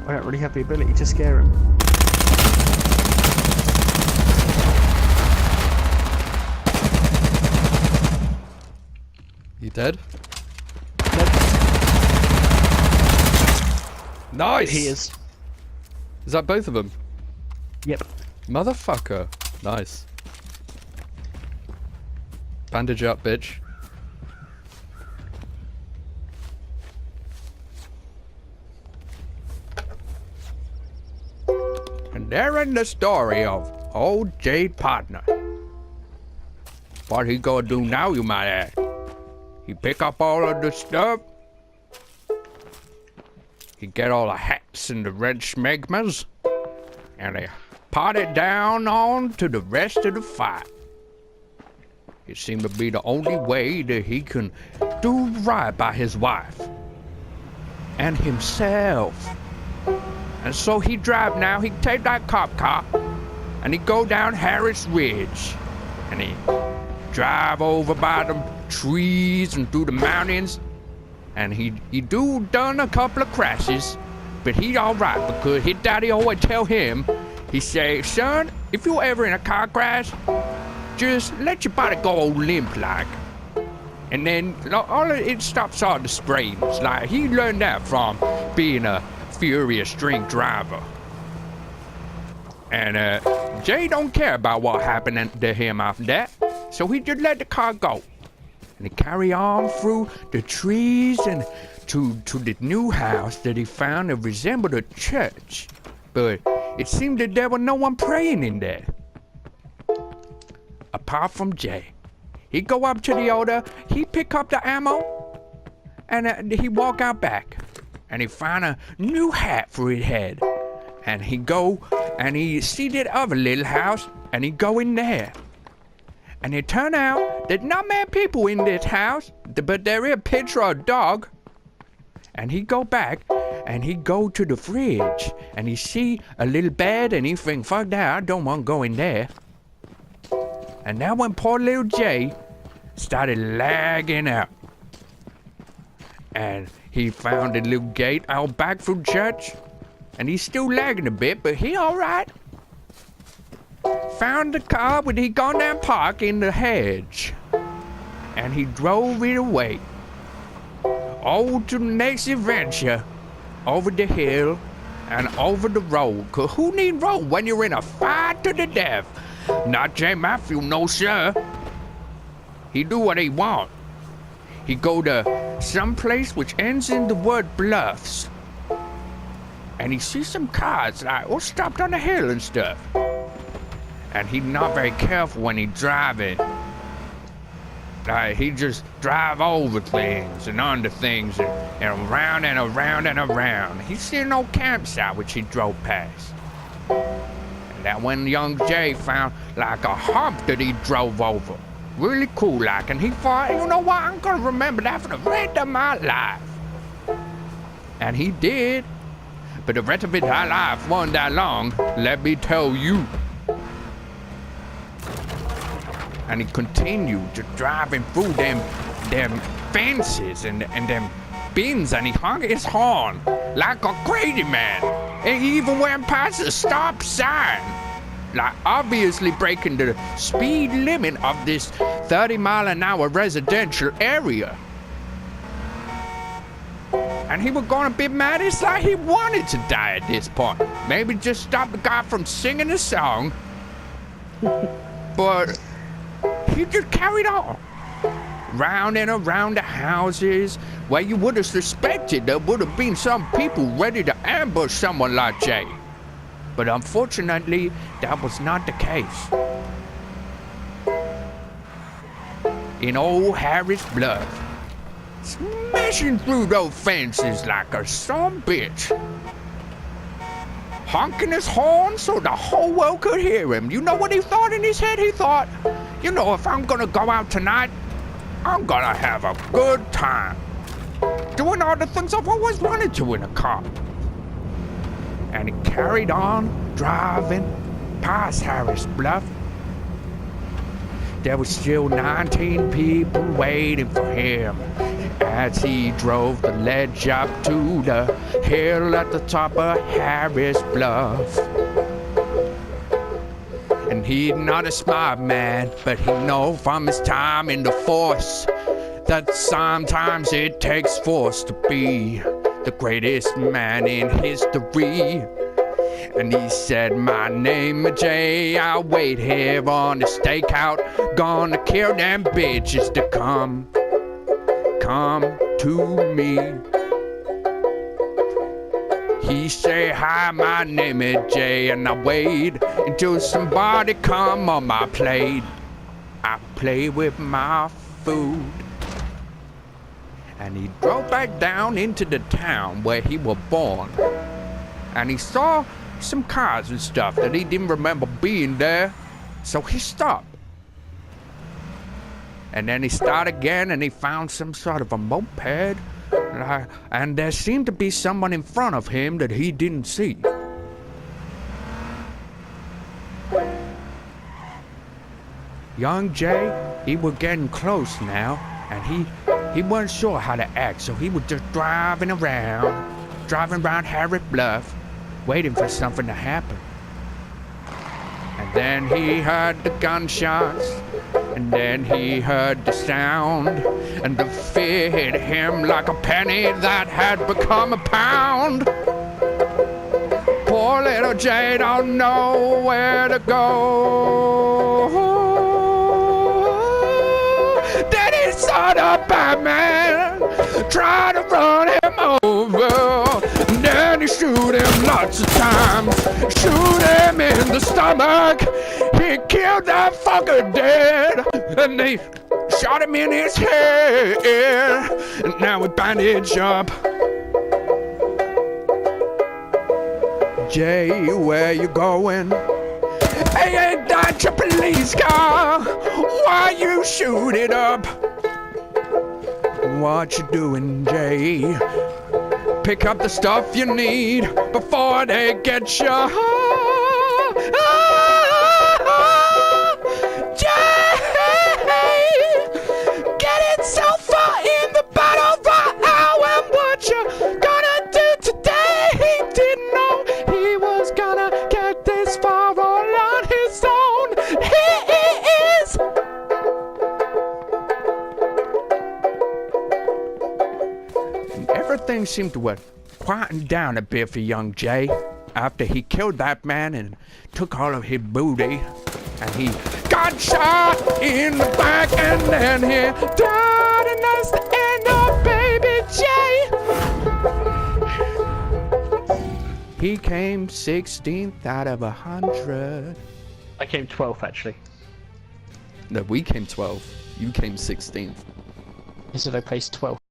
I don't really have the ability to scare him. You dead? Nope. Nice! He is. Is that both of them? Yep. Motherfucker. Nice. Bandage up, bitch. And therein the story of old Jade Partner. What he gonna do now, you might ask? He pick up all of the stuff. He get all the hats and the red smegmas. And he pot it down on to the rest of the fight. It seemed to be the only way that he can do right by his wife. And himself. And so he drive now, he take that cop car. And he go down Harris Ridge. And he drive over by the trees and through the mountains. And he done a couple of crashes. But he alright because his daddy always tell him, he say, son, if you ever in a car crash, just let your body go all limp like. And then all it stops all the sprains. Like he learned that from being a furious drink driver. And Jay don't care about what happened to him after that. So he just let the car go. And he carry on through the trees and to the new house that he found that resembled a church. But it seemed that there was no one praying in there. Apart from Jay. He go up to the altar, he pick up the ammo, and he walk out back. And he find a new hat for his head. And he go, and he see that other little house, and he go in there. And it turn out that not many people in this house, but there is a picture of a dog. And he go back, and he go to the fridge, and he see a little bed, and he think, fuck that, I don't want to go in there. And now when poor little Jay started lagging out, and he found a little gate out back from church, and he's still lagging a bit, but he alright. Found the car when he gone down park in the hedge, and he drove it away. On to the next adventure, over the hill and over the road. Cause who need road when you're in a fight to the death? Not J. Matthew, no sir. He do what he want. He go to some place which ends in the word bluffs. And he see some cars like all stopped on the hill and stuff. And he not very careful when he driving. Like he just drive over things and under things and around and around and around. He see no campsite which he drove past. And that when young Jay found like a hump that he drove over. Really cool like, and he thought, you know what, I'm gonna remember that for the rest of my life. And he did. But the rest of his life wasn't that long, let me tell you. And he continued to driving through them fences and them bins, and he hung his horn like a crazy man. And he even went past a stop sign, like obviously breaking the speed limit of this 30-mile-an-hour residential area. And he was going a bit mad. It's like he wanted to die at this point. Maybe just stop the guy from singing a song. But he just carried on. Round and around the houses where you would have suspected there would have been some people ready to ambush someone like Jay. But unfortunately, that was not the case. In old Harris Bluff, smashing through those fences like a son bitch. Honking his horn so the whole world could hear him. You know what he thought in his head? He thought, you know, if I'm gonna go out tonight, I'm gonna have a good time. Doing all the things I've always wanted to in a car. And he carried on driving past Harris Bluff. There was still 19 people waiting for him. as he drove the ledge up to the hill at the top of Harris Bluff. And he's not a smart man, but he know from his time in the force that sometimes it takes force to be the greatest man in history. And he said, my name is Jay, I'll wait here on the stakeout, gonna kill them bitches to come to me. He say, hi, my name is Jay, and I wait until somebody come on my plate. I play with my food. And he drove back down into the town where he was born. And he saw some cars and stuff that he didn't remember being there. So he stopped. And then he started again and he found some sort of a moped. And there seemed to be someone in front of him that he didn't see. Young Jay, he was getting close now, and he wasn't sure how to act, so he was just driving around Harris Bluff, waiting for something to happen. And then he heard the gunshots, and then he heard the sound, and the fear hit him like a penny that had become a pound. Poor little Jay don't know where to go. Then he saw the Batman try to run him over. And then he shoot him lots of times, shoot him in the stomach. He killed that fucker dead, and they shot him in his head, and now we bandage up. Jay, where you going? Hey, ain't that your police car? Why you shoot it up? What you doing, Jay? Pick up the stuff you need before they get you. Everything seemed to quieten down a bit for young Jay after he killed that man and took all of his booty. And he got shot in the back and then he died, and that's the end of baby Jay. He came 16th out of 100. I came 12th, actually. No, we came 12th. You came 16th. I said I placed 12th.